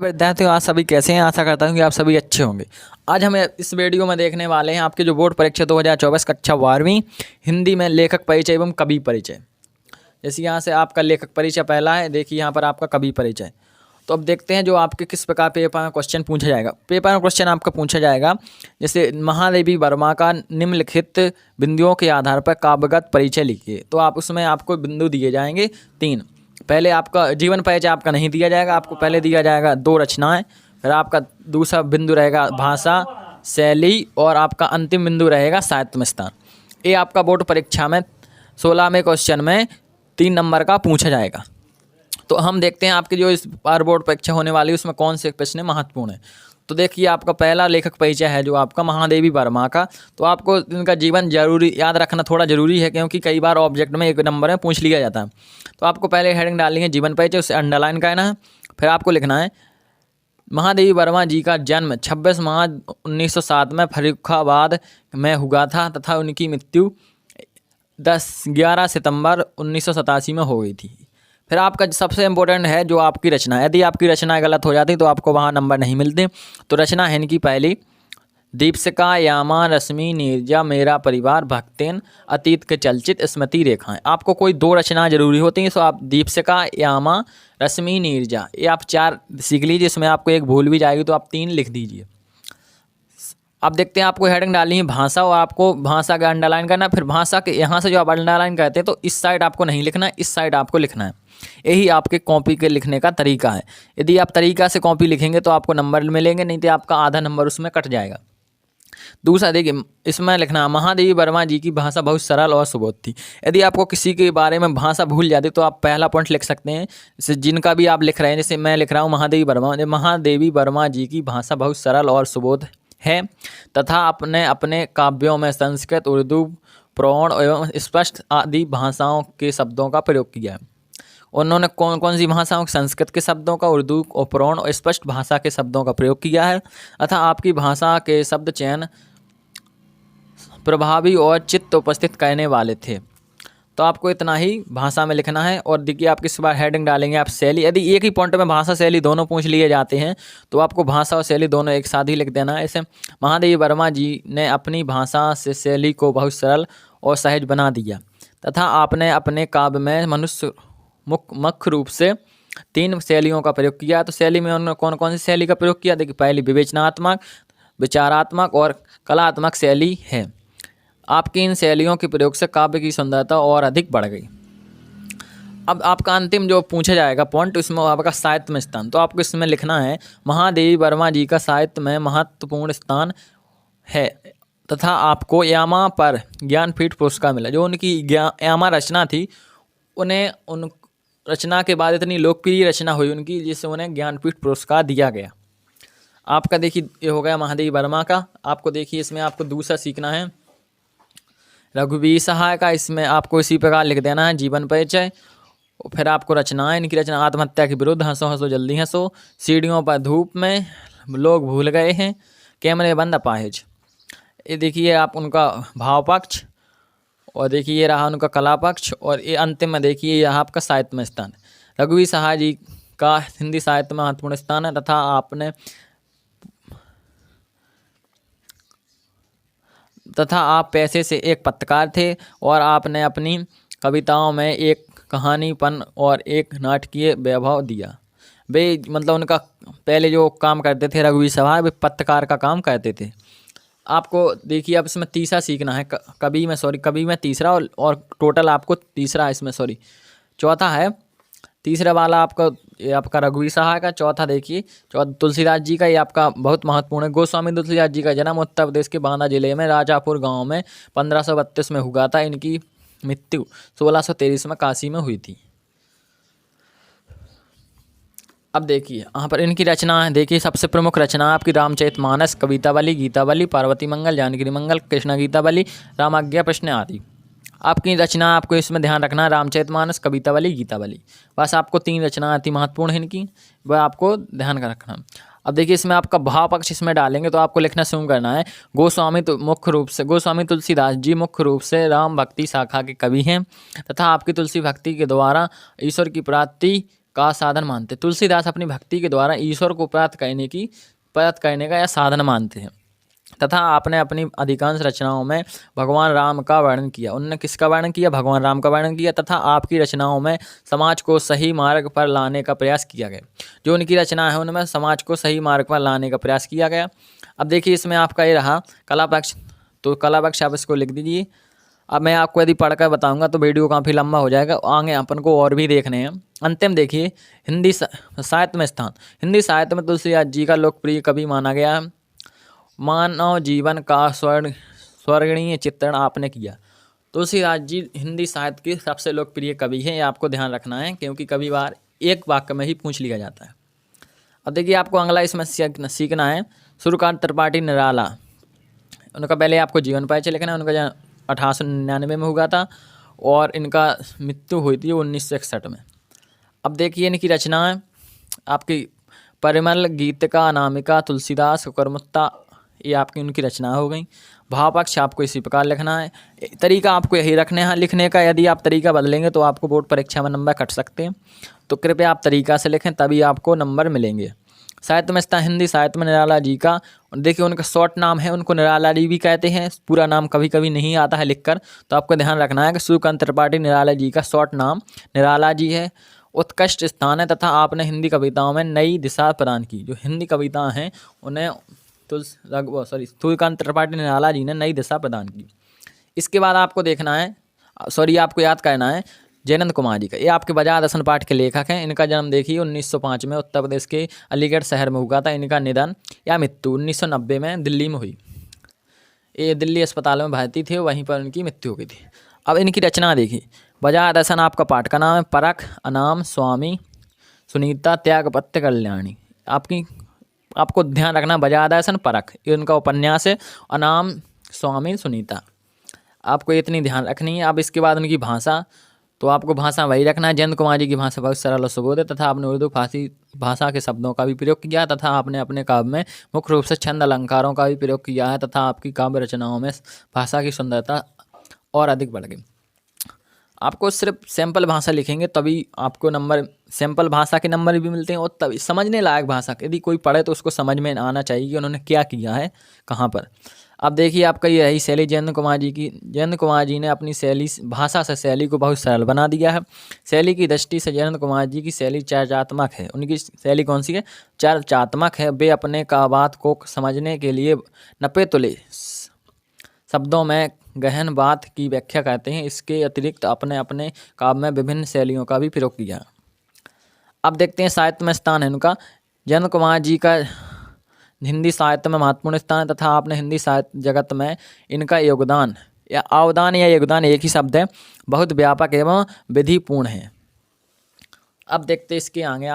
विद्यार्थियों, आज सभी कैसे हैं? आशा करता हूँ कि आप सभी अच्छे होंगे। आज हम इस वीडियो में देखने वाले हैं आपके जो बोर्ड परीक्षा 2024 कक्षा 12वीं हिंदी में लेखक परिचय एवं कवि परिचय। जैसे यहाँ से आपका लेखक परिचय पहला है, देखिए यहाँ पर आपका कवि परिचय। तो अब देखते हैं जो आपके किस प्रकार पेपर में क्वेश्चन पूछा जाएगा। पेपर में क्वेश्चन आपका पूछा जाएगा जैसे महादेवी वर्मा का निम्नलिखित बिंदुओं के आधार पर काव्यगत परिचय लिखिए। तो आप उसमें आपको बिंदु दिए जाएंगे 3। पहले आपका जीवन परिचय आपका नहीं दिया जाएगा, आपको पहले दिया जाएगा 2 रचनाएं, फिर आपका दूसरा बिंदु रहेगा भाषा, शैली और आपका अंतिम बिंदु रहेगा साहित्य में स्थान। ये आपका बोर्ड परीक्षा में 16वें क्वेश्चन में 3 नंबर का पूछा जाएगा। तो हम देखते हैं आपकी जो इस बार बोर्ड परीक्षा होने वाली है उसमें कौन से प्रश्न महत्वपूर्ण है। तो देखिए आपका पहला लेखक परिचय है जो आपका महादेवी वर्मा का। तो आपको इनका जीवन जरूरी याद रखना थोड़ा जरूरी है, क्योंकि कई बार ऑब्जेक्ट में 1 नंबर में पूछ लिया जाता है। तो आपको पहले हेडिंग डालनी है जीवन परिचय, उसे अंडरलाइन करना है। फिर आपको लिखना है महादेवी वर्मा जी का जन्म 26 मार्च 1907 में फर्रुखाबाद में हुआ था तथा उनकी मृत्यु 11 सितंबर 1987 में हो गई थी। फिर आपका सबसे इम्पोर्टेंट है जो आपकी रचना है। यदि आपकी रचनाएं गलत हो जाती तो आपको वहाँ नंबर नहीं मिलते। तो रचना है इनकी पहली दीपशिखा, यामा, रश्मि, नीरजा, मेरा परिवार, भक्तिन, अतीत के चलचित्र, स्मृति रेखाएं। आपको कोई 2 रचना जरूरी होती हैं, तो आप दीपशिखा, यामा, रश्मि, नीरजा ये आप 4 सीख लीजिए। इसमें आपको एक भूल भी जाएगी तो आप 3 लिख दीजिए। अब देखते हैं आपको हेडिंग डालनी है भाषा, और आपको भाषा का अंडरलाइन करना। फिर भाषा के यहाँ से जो आप अंडरलाइन करते हैं तो इस साइड आपको नहीं लिखना है, इस साइड आपको लिखना है। यही आपके कॉपी के लिखने का तरीका है। यदि आप तरीका से कॉपी लिखेंगे तो आपको नंबर मिलेंगे, नहीं तो आपका आधा नंबर उसमें कट जाएगा। दूसरा देखिए इसमें लिखना महादेवी वर्मा जी की भाषा बहुत सरल और सुबोध थी। यदि आपको किसी के बारे में भाषा भूल जाती तो आप पहला पॉइंट लिख सकते हैं। जैसे जिनका भी आप लिख रहे हैं, जैसे मैं लिख रहा हूँ महादेवी वर्मा जी की भाषा बहुत सरल और सुबोध है तथा अपने अपने काव्यों में संस्कृत, उर्दू, प्रौढ़ एवं स्पष्ट आदि भाषाओं के शब्दों का प्रयोग किया है। उन्होंने कौन कौन सी भाषाओं, संस्कृत के शब्दों का, उर्दू और प्रौढ़ और स्पष्ट भाषा के शब्दों का प्रयोग किया है तथा आपकी भाषा के शब्द चयन प्रभावी और चित्त उपस्थित करने वाले थे। तो आपको इतना ही भाषा में लिखना है। और देखिए आप किस बार हेडिंग डालेंगे आप शैली। यदि एक ही पॉइंट में भाषा शैली दोनों पूछ लिए जाते हैं तो आपको भाषा और शैली दोनों एक साथ ही लिख देना है। ऐसे महादेवी वर्मा जी ने अपनी भाषा से शैली को बहुत सरल और सहज बना दिया तथा आपने अपने काव्य में मनुष्य मुख्य रूप से 3 शैलियों का प्रयोग किया। तो शैली में उन्होंने कौन कौन सी शैली का प्रयोग किया? देखिए पहली विवेचनात्मक, विचारात्मक और कलात्मक शैली है। आपकी इन शैलियों के प्रयोग से काव्य की सुंदरता और अधिक बढ़ गई। अब आपका अंतिम जो पूछा जाएगा पॉइंट, उसमें आपका साहित्य में स्थान। तो आपको इसमें लिखना है महादेवी वर्मा जी का साहित्य में महत्वपूर्ण स्थान है तथा आपको यामा पर ज्ञानपीठ पुरस्कार मिला। जो उनकी यामा रचना थी, उन्हें उन रचना के बाद इतनी लोकप्रिय रचना हुई उनकी जिससे उन्हें ज्ञानपीठ पुरस्कार दिया गया। आपका देखिए ये हो गया महादेवी वर्मा का। आपको देखिए इसमें आपको दूसरा सीखना है रघुवीर सहाय का। इसमें आपको इसी प्रकार लिख देना है जीवन परिचय। फिर आपको रचनाएं, इनकी रचना आत्महत्या के विरुद्ध, हंसो हंसो जल्दी हंसो, सीढ़ियों पर धूप में, लोग भूल गए हैं, कैमरे बंद अपाहिज। ये देखिए आप उनका भाव पक्ष, और देखिए ये रहा उनका कला पक्ष, और ये अंतिम में देखिए यह आपका साहित्य में स्थान। रघुवीर सहाय जी का हिंदी साहित्य में महत्वपूर्ण स्थान है तथा आप पैसे से एक पत्रकार थे और आपने अपनी कविताओं में एक कहानीपन और एक नाटकीय वैभव दिया। वे मतलब उनका पहले जो काम करते थे रघुवीर सहाय, वे पत्रकार का काम करते थे। आपको देखिए अब इसमें तीसरा सीखना है कवि में तीसरा, और टोटल आपको तीसरा इसमें चौथा है। तीसरा वाला आपका रघुवीर सहाय का, चौथा देखिए तुलसीदास जी का। ये आपका बहुत महत्वपूर्ण है। गोस्वामी तुलसीदास जी का जन्म उत्तर प्रदेश के बांदा जिले में राजापुर गांव में 1532 में हुआ था। इनकी मृत्यु 1623 में काशी में हुई थी। अब देखिए यहाँ पर इनकी रचना है। देखिए सबसे प्रमुख रचना आपकी रामचरितमानस, कवितावली, गीतावली, पार्वती मंगल, जानकी मंगल, कृष्ण गीतावली, रामाज्ञा प्रश्न आदि। आपकी रचना आपको इसमें ध्यान रखना है रामचरितमानस, कवितावली, गीतावली। बस आपको 3 रचना अति महत्वपूर्ण है इनकी, वह आपको ध्यान का रखना। अब देखिए इसमें आपका भाव पक्ष इसमें डालेंगे तो आपको लिखना शुरू करना है गोस्वामी तुलसीदास जी मुख्य रूप से राम भक्ति शाखा के कवि हैं तथा आपकी तुलसी भक्ति के द्वारा ईश्वर की प्राप्ति का साधन मानते। तुलसीदास अपनी भक्ति के द्वारा ईश्वर को प्राप्त करने का यह साधन मानते हैं तथा आपने अपनी अधिकांश रचनाओं में भगवान राम का वर्णन किया। उन्होंने किसका वर्णन किया? भगवान राम का वर्णन किया। तथा आपकी रचनाओं में समाज को सही मार्ग पर लाने का प्रयास किया गया। जो उनकी रचना है उनमें समाज को सही मार्ग पर लाने का प्रयास किया गया। अब देखिए इसमें आपका ये रहा कला पक्ष, तो कला पक्ष आप इसको लिख दीजिए। अब मैं आपको यदि पढ़कर बताऊंगा तो वीडियो काफ़ी लंबा हो जाएगा, आगे अपन को और भी देखने हैं। अंतिम देखिए, हिंदी साहित्य में स्थान। हिंदी साहित्य में तुलसीदास जी का लोकप्रिय कवि माना गया है। मानव जीवन का स्वर्णीय चित्रण आपने किया। तुलसीदास जी हिंदी साहित्य के सबसे लोकप्रिय कवि हैं, ये आपको ध्यान रखना है क्योंकि कभी बार एक वाक्य में ही पूछ लिया जाता है। अब देखिए आपको अगला इसमें सीखना है सूर्यकांत त्रिपाठी निराला। उनका पहले आपको जीवन परिचय लिखना है। उनका जन्म 1899 में हुआ था और इनका मृत्यु हुई थी 1961 में। अब देखिए इनकी रचना है आपकी परिमल, गीतिका, अनामिका, तुलसीदास, कर्मुत्ता, ये आपकी उनकी रचना हो गई। भावपक्ष आपको इसी प्रकार लिखना है। तरीका आपको यही रखना है लिखने का। यदि आप तरीका बदलेंगे तो आपको बोर्ड परीक्षा में नंबर कट सकते हैं, तो कृपया आप तरीका से लिखें तभी आपको नंबर मिलेंगे। साहित्य में स्थान। हिंदी साहित्य में निराला जी का देखिए उनका शॉर्ट नाम है, उनको निराला जी भी कहते हैं। पूरा नाम कभी कभी नहीं आता है लिखकर, तो आपको ध्यान रखना है कि सूर्यकांत त्रिपाठी निराला जी का शॉर्ट नाम निराला जी है। उत्कृष्ट स्थान है तथा आपने हिंदी कविताओं में नई दिशा प्रदान की। जो हिंदी कविताएं हैं उन्हें सूर्यकांत त्रिपाठी निराला जी ने नई दिशा प्रदान की। इसके बाद आपको देखना है, आपको याद करना है जयनंद कुमार जी का। ये आपके बजाय दर्शन पाठ के लेखक हैं। इनका जन्म देखिए 1905 में उत्तर प्रदेश के अलीगढ़ शहर में हुआ था। इनका निधन या मृत्यु 1990 में दिल्ली में हुई। ये दिल्ली अस्पताल में भर्ती थे, वहीं पर उनकी मृत्यु हो गई थी। अब इनकी रचना देखिए। बजाय दर्शन आपका पाठ का नाम है परख, अनाम, स्वामी, सुनीता, त्यागपत्य, कल्याणी। आपको ध्यान रखना बजाय दर्शन, परख, ये उनका उपन्यास है। अनाम, स्वामी, सुनीता, आपको इतनी ध्यान रखनी है। अब इसके बाद उनकी भाषा, तो आपको भाषा वही रखना है। जयंत कुमार जी की भाषा बहुत सरल और सुबोध है तथा आपने उर्दू फारसी भाषा के शब्दों का भी प्रयोग किया तथा आपने अपने काव्य में मुख्य रूप से छंद अलंकारों का भी प्रयोग किया है तथा आपकी काव्य रचनाओं में भाषा की सुंदरता और अधिक बढ़ गई। आपको सिर्फ सैंपल भाषा लिखेंगे तभी आपको नंबर, सैंपल भाषा के नंबर भी मिलते हैं और तभी समझने लायक भाषा। यदि कोई पढ़े तो उसको समझ में आना चाहिए कि उन्होंने क्या किया है कहाँ पर। अब देखिए आपका ये रही शैली जयंत कुमार जी की। जयंत कुमार जी ने अपनी शैली, भाषा से शैली को बहुत सरल बना दिया है। शैली की दृष्टि से जयंत कुमार जी की शैली चर्चात्मक है। उनकी शैली कौन सी है? चर्चात्मक है। वे अपने बात को समझने के लिए नपे तुले शब्दों में गहन बात की व्याख्या करते हैं। इसके अतिरिक्त अपने काव्य में विभिन्न शैलियों का भी प्रयोग किया। अब देखते हैं साहित्य में स्थान है उनका। जयंत कुमार जी का हिंदी साहित्य में महत्वपूर्ण स्थान है तथा आपने हिंदी साहित्य जगत में इनका योगदान या अवदान या योगदान एक ही शब्द है, बहुत व्यापक एवं विधिपूर्ण है। अब देखते इसके आगे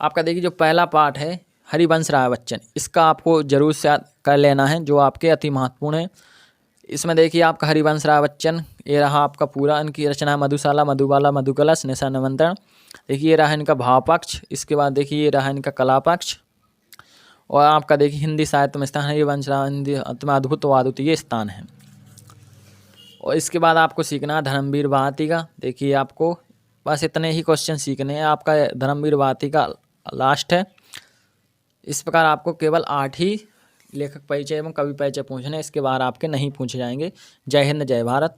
आपका देखिए जो पहला पाठ है हरिवंश राय बच्चन, इसका आपको जरूर से कर लेना है जो आपके अति महत्वपूर्ण है। इसमें देखिए आपका हरिवंश राय बच्चन, ये रहा आपका पूरा। इनकी रचना मधुशाला, मधुबाला, मधुकलश, निशा निमंत्रण। देखिए ये रहा इनका भाव पक्ष। इसके बाद देखिए ये रहा इनका कला पक्ष। और आपका देखिए हिंदी साहित्य में स्थान हरिवंश राय, हिंदी अद्भुत व अद्वितीय स्थान है। और इसके बाद आपको सीखना है धर्मवीर भारती का। देखिए आपको बस इतने ही क्वेश्चन सीखने हैं। आपका धर्मवीर भारती का लास्ट है। इस प्रकार आपको केवल 8 ही लेखक परिचय एवं कवि परिचय पूछने, इसके बाद आपके नहीं पूछे जाएंगे। जय हिंद, जय भारत।